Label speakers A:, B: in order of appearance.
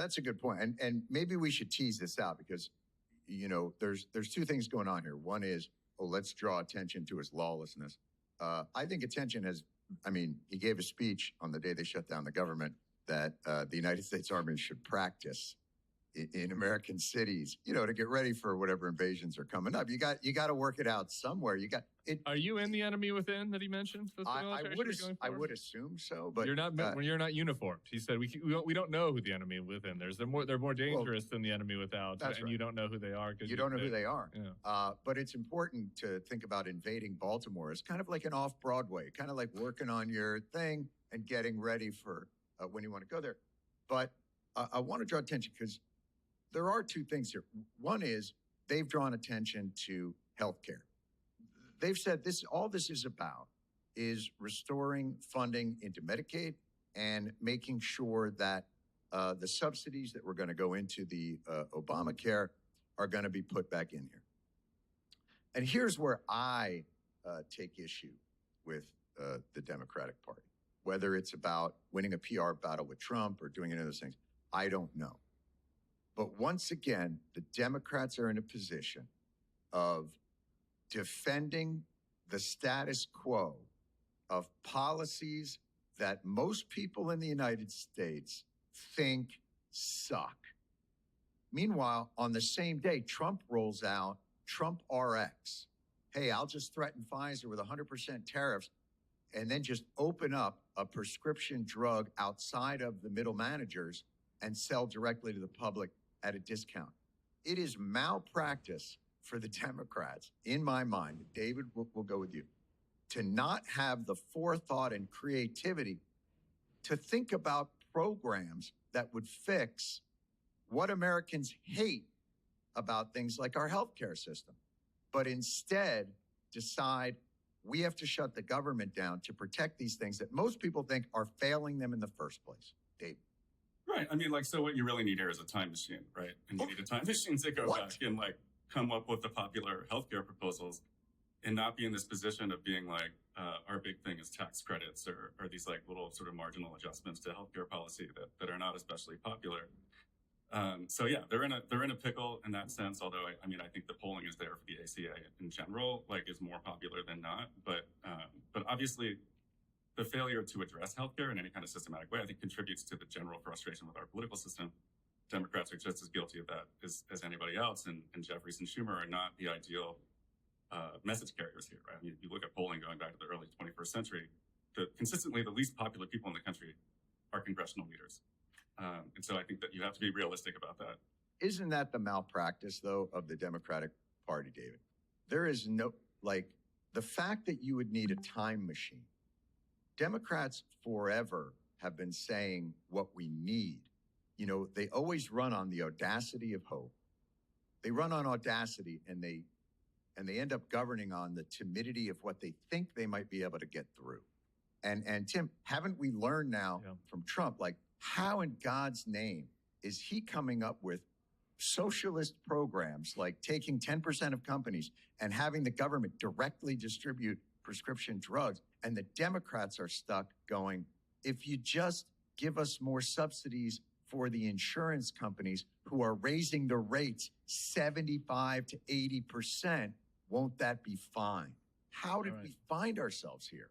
A: That's a good point. And maybe we should tease this out because, there's two things going on here. One is, let's draw attention to his lawlessness. I think he gave a speech on the day they shut down the government that the United States Army should practice in American cities, to get ready for whatever invasions are coming up. You got to work it out somewhere.
B: Are you in the enemy within that he mentioned?
A: I would assume so, but
B: you're not uniformed. He said we don't know who the enemy within. They're more dangerous than the enemy without.
A: That's
B: and
A: right.
B: You don't know who they are.
A: You don't know who they are.
B: Yeah.
A: But it's important to think about invading Baltimore as kind of like an off-Broadway, kind of like working on your thing and getting ready for when you want to go there. But I want to draw attention because there are two things here. One is they've drawn attention to healthcare. They've said all this is about is restoring funding into Medicaid and making sure that the subsidies that were going to go into the Obamacare are going to be put back in here. And here's where I take issue with the Democratic Party, whether it's about winning a PR battle with Trump or doing any of those things. I don't know. But once again, the Democrats are in a position of defending the status quo of policies that most people in the United States think suck. Meanwhile, on the same day, Trump rolls out Trump RX. Hey, I'll just threaten Pfizer with 100% tariffs and then just open up a prescription drug outside of the middle managers and sell directly to the public at a discount. It is malpractice for the Democrats, in my mind, David, we'll go with you, to not have the forethought and creativity to think about programs that would fix what Americans hate about things like our healthcare system, but instead decide we have to shut the government down to protect these things that most people think are failing them in the first place. Dave.
C: Right. So what you really need here is a time machine, right? And you need a time machine to go back and come up with the popular healthcare proposals and not be in this position of being our big thing is tax credits or these little sort of marginal adjustments to healthcare policy that are not especially popular. They're in a pickle in that sense. Although I think the polling is there for the ACA in general, is more popular than not. But obviously, the failure to address healthcare in any kind of systematic way, I think, contributes to the general frustration with our political system. Democrats are just as guilty of that as anybody else, and Jeffries and Schumer are not the ideal message carriers here, right? If you look at polling going back to the early 21st century, consistently the least popular people in the country are congressional leaders. And so I think that you have to be realistic about that.
A: Isn't that the malpractice, though, of the Democratic Party, David? There is the fact that you would need a time machine. Democrats forever have been saying what we need. They always run on the audacity of hope. They run on audacity and they end up governing on the timidity of what they think they might be able to get through. And Tim, haven't we learned now from Trump, how in God's name is he coming up with socialist programs like taking 10% of companies and having the government directly distribute prescription drugs? And the Democrats are stuck going, if you just give us more subsidies for the insurance companies who are raising the rates 75 to 80%, won't that be fine? How did we find ourselves here?